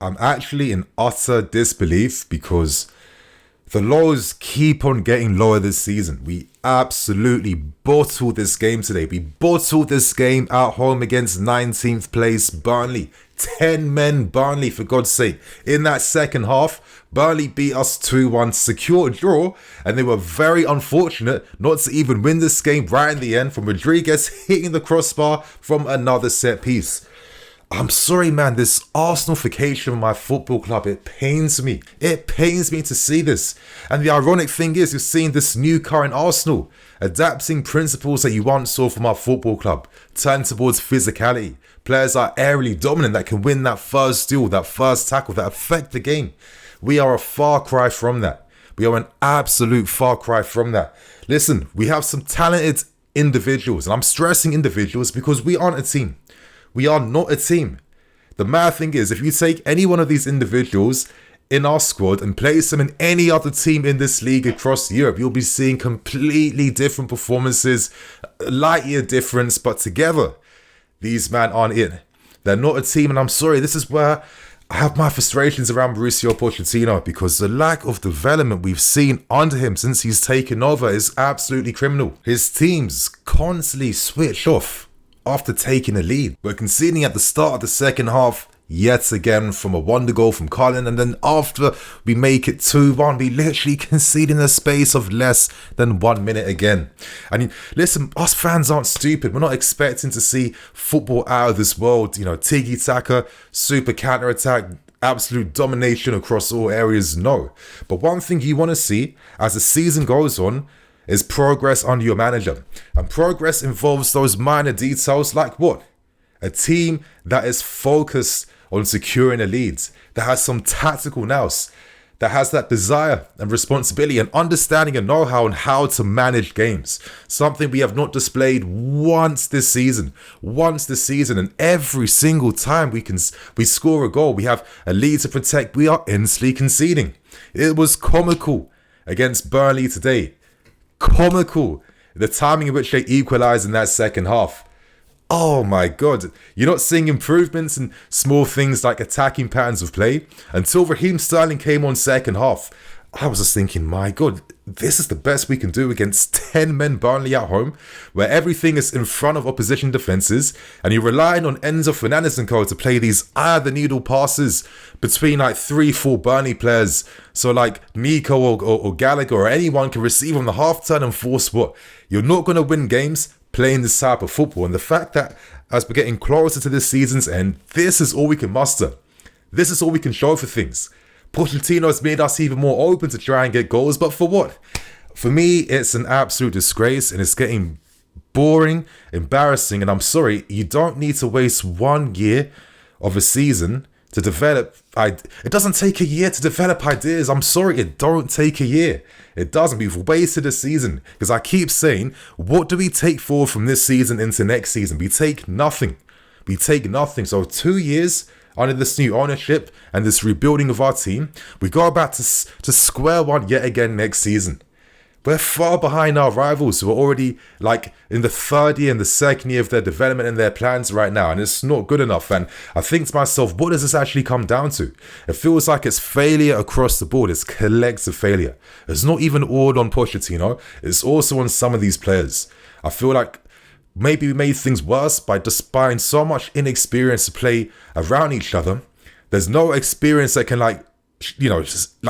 I'm actually in utter disbelief because the lows keep on getting lower this season. We absolutely bottled this game today. We bottled this game at home against 19th place Burnley. 10 men Burnley, for God's sake. In that second half, Burnley beat us 2-1, secured a draw, and they were very unfortunate not to even win this game right in the end from Rodriguez hitting the crossbar from another set piece. I'm sorry, man, this Arsenalification of my football club, it pains me. It pains me to see this. And the ironic thing is, you're seeing this new current Arsenal adapting principles that you once saw from our football club, turning towards physicality. Players are aerially dominant that can win that first duel, that first tackle, that affect the game. We are a far cry from that. We are an absolute far cry from that. Listen, we have some talented individuals, and I'm stressing individuals because we aren't a team. We are not a team. The mad thing is, if you take any one of these individuals in our squad and place them in any other team in this league across Europe, you'll be seeing completely different performances, light year difference, but together, these men aren't it. They're not a team, and I'm sorry, this is where I have my frustrations around Mauricio Pochettino, because the lack of development we've seen under him since he's taken over is absolutely criminal. His teams constantly switch off after taking a lead. We're conceding at the start of the second half yet again from a wonder goal from Colin, and then after we make it 2-1, we literally concede in a space of less than 1 minute again. I mean, listen, us fans aren't stupid. We're not expecting to see football out of this world, tiki-taka, super counter-attack, absolute domination across all areas, no. But one thing you want to see as the season goes on is progress under your manager. And progress involves those minor details like what? A team that is focused on securing a lead, that has some tactical nous, that has that desire and responsibility and understanding and know-how on how to manage games. Something we have not displayed once this season. And every single time we score a goal, we have a lead to protect, we are instantly conceding. It was comical against Burnley today. Comical, the timing in which they equalised in that second half. Oh my God, you're not seeing improvements in small things like attacking patterns of play until Raheem Sterling came on second half. I was just thinking, my God, this is the best we can do against 10 men Burnley at home, where everything is in front of opposition defences, and you're relying on Enzo Fernandez and co to play these eye-of-the-needle passes between like 3-4 Burnley players. So like Nico or Gallagher or anyone can receive on the half-turn and force what? You're not going to win games playing this type of football. And the fact that as we're getting closer to this season's end, this is all we can muster. This is all we can show for things. Pochettino has made us even more open to try and get goals, but for what? For me, it's an absolute disgrace, and it's getting boring, embarrassing, and I'm sorry, you don't need to waste 1 year of a season to develop. It doesn't take a year to develop ideas. I'm sorry, it don't take a year. It doesn't. We've wasted a season, because I keep saying, what do we take forward from this season into next season? We take nothing. So 2 years under this new ownership and this rebuilding of our team, we go back to square one yet again next season. We're far behind our rivals who are already like in the third year and the second year of their development and their plans right now, and it's not good enough. And I think to myself, what does this actually come down to? It feels like it's failure across the board. It's collective failure. It's not even all on Pochettino. It's also on some of these players. I feel like maybe we made things worse by just buying so much inexperience to play around each other. There's no experience that can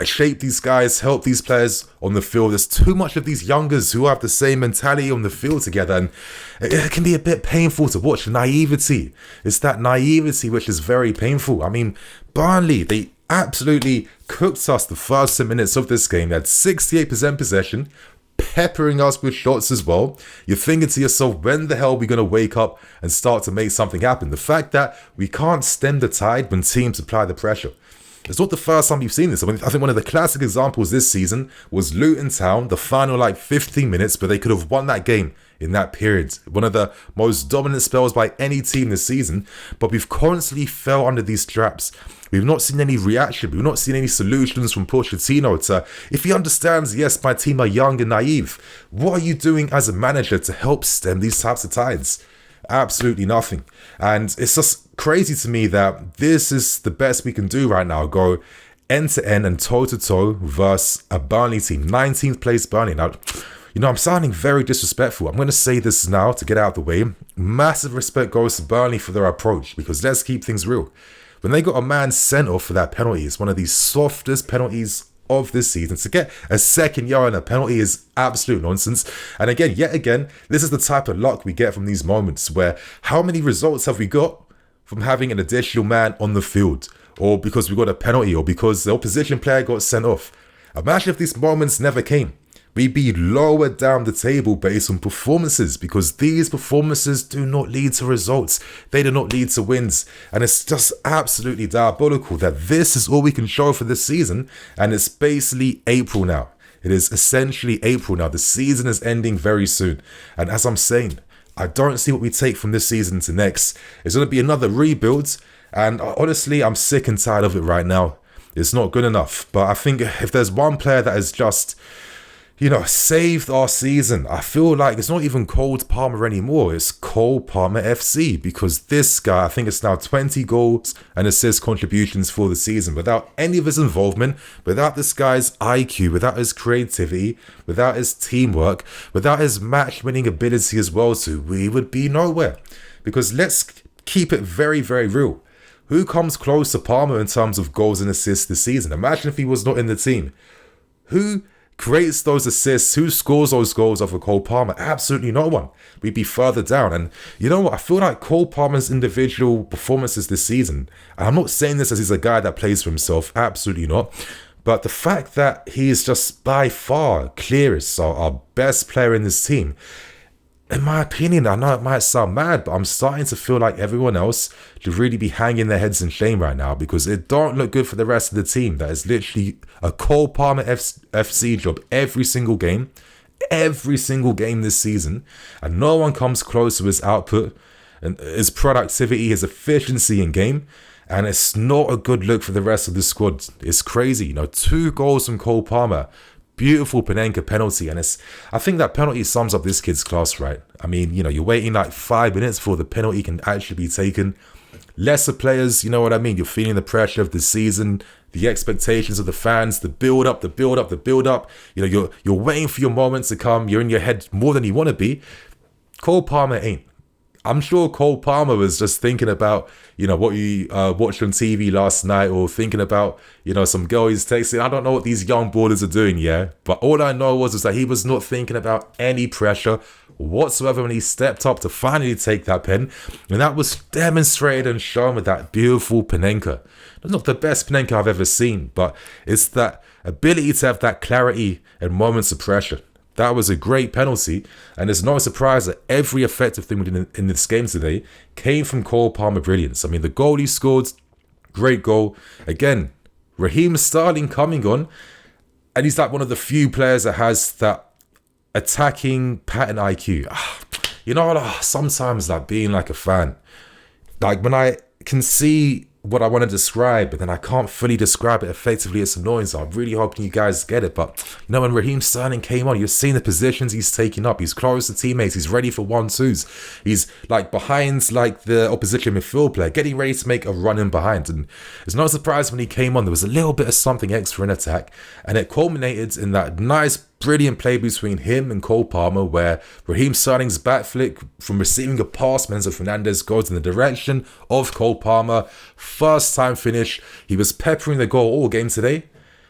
shape these guys, help these players on the field. There's too much of these youngers who have the same mentality on the field together, and it can be a bit painful to watch. Naivety. It's that naivety which is very painful. I mean, Burnley, they absolutely cooked us the first 10 minutes of this game. They had 68% possession, peppering us with shots as well. You're thinking to yourself, when the hell are we going to wake up and start to make something happen? The fact that we can't stem the tide when teams apply the pressure. It's not the first time you've seen this. I think one of the classic examples this season was Luton Town, the final 15 minutes, but they could have won that game in that period. One of the most dominant spells by any team this season, but we've constantly fell under these traps. We've not seen any reaction. We've not seen any solutions from Pochettino to, if he understands, yes, my team are young and naive, what are you doing as a manager to help stem these types of tides? Absolutely nothing. And it's just crazy to me that this is the best we can do right now. Go end to end and toe to toe versus a Burnley team, 19th place Burnley. Now, I'm sounding very disrespectful. I'm going to say this now to get out of the way. Massive respect goes to Burnley for their approach, because let's keep things real. When they got a man sent off for that penalty, it's one of the softest penalties of this season. To get a second yard and a penalty is absolute nonsense. And yet again, this is the type of luck we get from these moments where how many results have we got from having an additional man on the field, or because we got a penalty, or because the opposition player got sent off? Imagine if these moments never came. We'd be lower down the table based on performances, because these performances do not lead to results. They do not lead to wins. And it's just absolutely diabolical that this is all we can show for this season. And it's basically April now. It is essentially April now. The season is ending very soon. And as I'm saying, I don't see what we take from this season to next. It's going to be another rebuild. And honestly, I'm sick and tired of it right now. It's not good enough. But I think if there's one player that is just, saved our season, I feel like it's not even Cole Palmer anymore. It's Cole Palmer FC, because this guy, I think it's now 20 goals and assist contributions for the season. Without any of his involvement, without this guy's IQ, without his creativity, without his teamwork, without his match-winning ability as well too, we would be nowhere. Because let's keep it very, very real. Who comes close to Palmer in terms of goals and assists this season? Imagine if he was not in the team. Who creates those assists? Who scores those goals off of Cole Palmer? Absolutely no one. We'd be further down. And you know what? I feel like Cole Palmer's individual performances this season, and I'm not saying this as he's a guy that plays for himself, absolutely not, but the fact that he is just by far clearest our best player in this team, in my opinion, I know it might sound mad, but I'm starting to feel like everyone else should really be hanging their heads in shame right now, because it don't look good for the rest of the team. That is literally a Cole Palmer FC job every single game this season, and no one comes close to his output and his productivity, his efficiency in game, and it's not a good look for the rest of the squad. It's crazy. 2 goals from Cole Palmer. Beautiful Paneka penalty, and I think that penalty sums up this kid's class, right? I mean, you're waiting like 5 minutes before the penalty can actually be taken. Lesser players, you know what I mean? You're feeling the pressure of the season, the expectations of the fans, the build up. You're waiting for your moments to come. You're in your head more than you want to be. Cole Palmer ain't. I'm sure Cole Palmer was just thinking about, what you watched on TV last night, or thinking about, some girl he's texting. I don't know what these young ballers are doing, yeah? But all I know was that he was not thinking about any pressure whatsoever when he stepped up to finally take that pen. And that was demonstrated and shown with that beautiful Panenka. Not the best Panenka I've ever seen, but it's that ability to have that clarity in moments of pressure. That was a great penalty, and it's no surprise that every effective thing we did in this game today came from Cole Palmer brilliance. I mean, the goal he scored, great goal. Again, Raheem Sterling coming on, and he's like one of the few players that has that attacking pattern IQ. Sometimes like being like a fan, like when I can see what I want to describe, but then I can't fully describe it effectively, it's annoying. So I'm really hoping you guys get it. But when Raheem Sterling came on, you're seeing the positions he's taking up. He's close to teammates. He's ready for 1-2s. He's like behind like the opposition midfield player, getting ready to make a run in behind. And it's no surprise when he came on, there was a little bit of something extra in attack, and it culminated in that nice, brilliant play between him and Cole Palmer, where Raheem Sterling's back flick from receiving a pass, Menzo Fernandez goes in the direction of Cole Palmer. First time finish. He was peppering the goal all game today,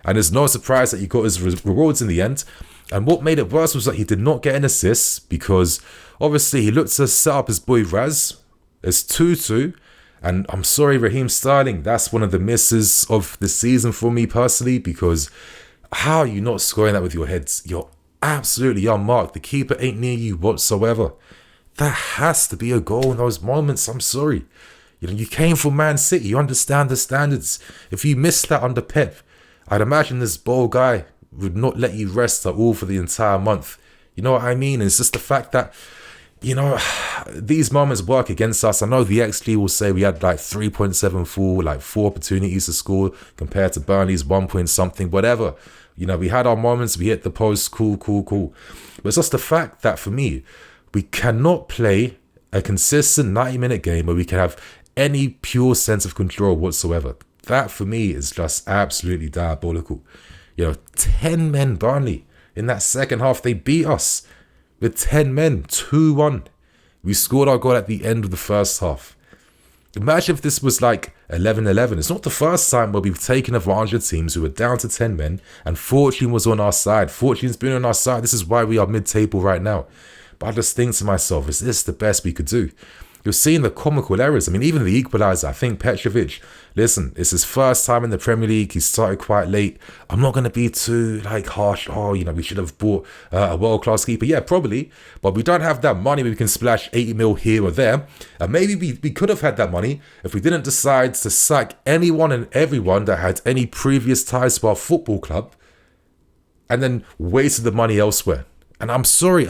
and it's no surprise that he got his rewards in the end. And what made it worse was that he did not get an assist, because obviously he looked to set up his boy Raz. It's 2-2. And I'm sorry, Raheem Sterling, that's one of the misses of the season for me personally, because how are you not scoring that with your heads? You're absolutely unmarked. The keeper ain't near you whatsoever. That has to be a goal in those moments. I'm sorry. You came from Man City. You understand the standards. If you missed that under Pep, I'd imagine this ball guy would not let you rest at all for the entire month. You know what I mean? It's just the fact that, these moments work against us. I know the XG will say we had like 3.74, like 4 opportunities to score compared to Burnley's 1 point something, whatever. We had our moments, we hit the post, cool. But it's just the fact that for me, we cannot play a consistent 90-minute game where we can have any pure sense of control whatsoever. That for me is just absolutely diabolical. 10 men Burnley. In that second half, they beat us with 10 men, 2-1. We scored our goal at the end of the first half. Imagine if this was like 11-11. It's not the first time where we've taken advantage of teams who were down to 10 men and fortune was on our side. Fortune's been on our side. This is why we are mid-table right now. But I just think to myself, is this the best we could do? You're seeing the comical errors. I mean, even the equaliser, I think Petrovic, listen, it's his first time in the Premier League. He started quite late. I'm not going to be too harsh. We should have bought a world-class keeper. Yeah, probably. But we don't have that money where we can splash 80 mil here or there. And maybe we could have had that money if we didn't decide to sack anyone and everyone that had any previous ties to our football club and then wasted the money elsewhere. And I'm sorry,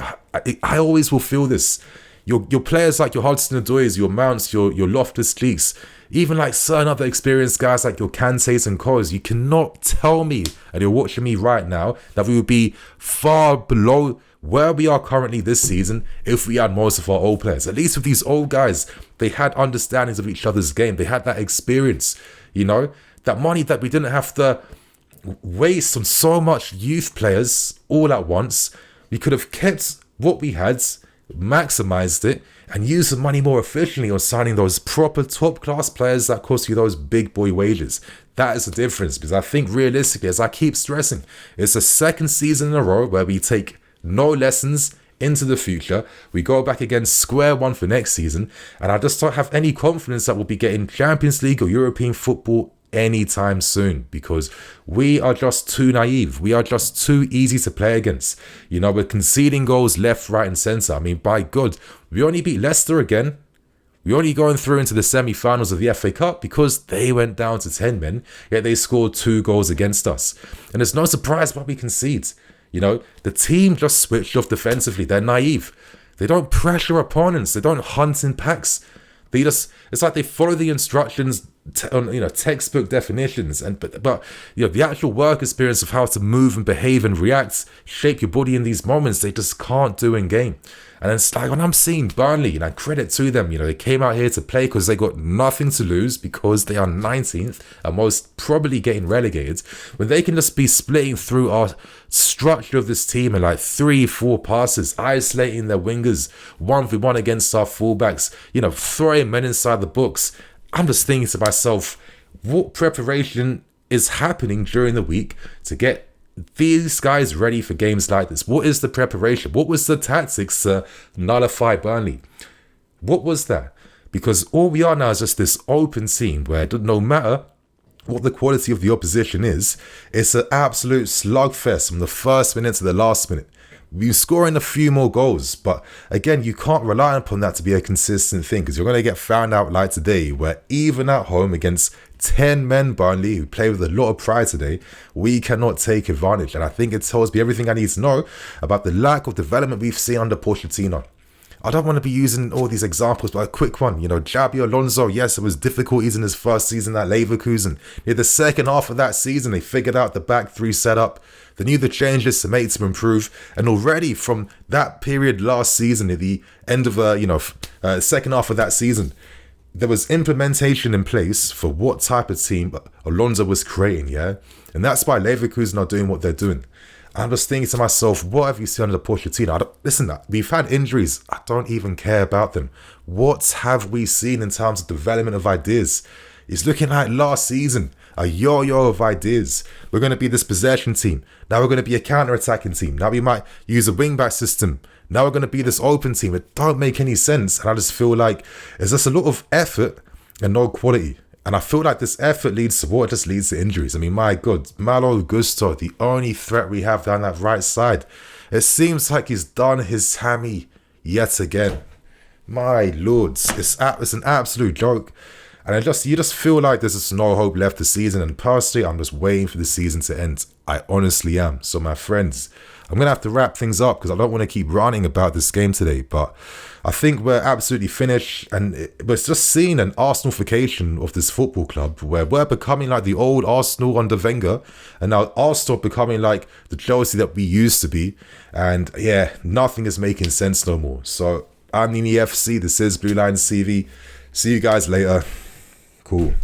I always will feel this. Your players like your Hudson-Odois, your Mounts, your Loftus-Cheeks, even like certain other experienced guys like your Kantés and Kos, you cannot tell me, and you're watching me right now, that we would be far below where we are currently this season if we had most of our old players. At least with these old guys, they had understandings of each other's game. They had that experience, that money that we didn't have to waste on so much youth players all at once. We could have kept what we had, maximized it, and used the money more efficiently on signing those proper top class players that cost you those big boy wages. That is the difference, because I think realistically, as I keep stressing, it's the second season in a row where we take no lessons into the future. We go back again square one for next season, and I just don't have any confidence that we'll be getting Champions League or European football anytime soon, because we are just too naive. We are just too easy to play against. We're conceding goals left, right and centre. I mean, by God, we only beat Leicester again. We're only going through into the semi-finals of the FA Cup because they went down to 10 men, yet they scored 2 goals against us. And it's no surprise why we concede. The team just switched off defensively. They're naive. They don't pressure opponents. They don't hunt in packs. It's like they follow the instructions on textbook definitions, but the actual work experience of how to move and behave and react, shape your body in these moments, they just can't do in game. And it's like when I'm seeing Burnley, credit to them, they came out here to play because they got nothing to lose, because they are 19th and most probably getting relegated, when they can just be splitting through our structure of this team in like 3-4 passes, isolating their wingers, 1v1 against our fullbacks, throwing men inside the box. I'm just thinking to myself, what preparation is happening during the week to get these guys ready for games like this? What is the preparation? What was the tactics to nullify Burnley? What was that? Because all we are now is just this open team where no matter what the quality of the opposition is, it's an absolute slugfest from the first minute to the last minute. We're scoring a few more goals, but again, you can't rely upon that to be a consistent thing, because you're going to get found out like today, where even at home against 10 men Burnley, who play with a lot of pride today, we cannot take advantage. And I think it tells me everything I need to know about the lack of development we've seen under Pochettino. I don't want to be using all these examples, but a quick one. Xabi Alonso, yes, it was difficulties in his first season at Leverkusen. Near the second half of that season, they figured out the back three setup. They knew the changes to make to improve. And already from that period last season, at the end of second half of that season, there was implementation in place for what type of team Alonso was creating, yeah? And that's why Leverkusen are doing what they're doing. I'm just thinking to myself, what have you seen under Pochettino? Listen, we've had injuries. I don't even care about them. What have we seen in terms of development of ideas? It's looking like last season, a yo-yo of ideas. We're going to be this possession team. Now we're going to be a counter-attacking team. Now we might use a wing-back system. Now we're going to be this open team. It don't make any sense. And I just feel like it's just a lot of effort and no quality. And I feel like this effort leads to what? It just leads to injuries. I mean, my God, Malo Gusto, the only threat we have down that right side. It seems like he's done his hammy yet again. My lords, it's an absolute joke. And you just feel like there's just no hope left this season. And personally, I'm just waiting for the season to end. I honestly am. So my friends, I'm going to have to wrap things up because I don't want to keep ranting about this game today. But I think we're absolutely finished. And it's just seeing an Arsenalification of this football club where we're becoming like the old Arsenal under Wenger. And now Arsenal becoming like the Chelsea that we used to be. And yeah, nothing is making sense no more. So I'm Nini FC. This is Blue Lions TV. See you guys later. Cool.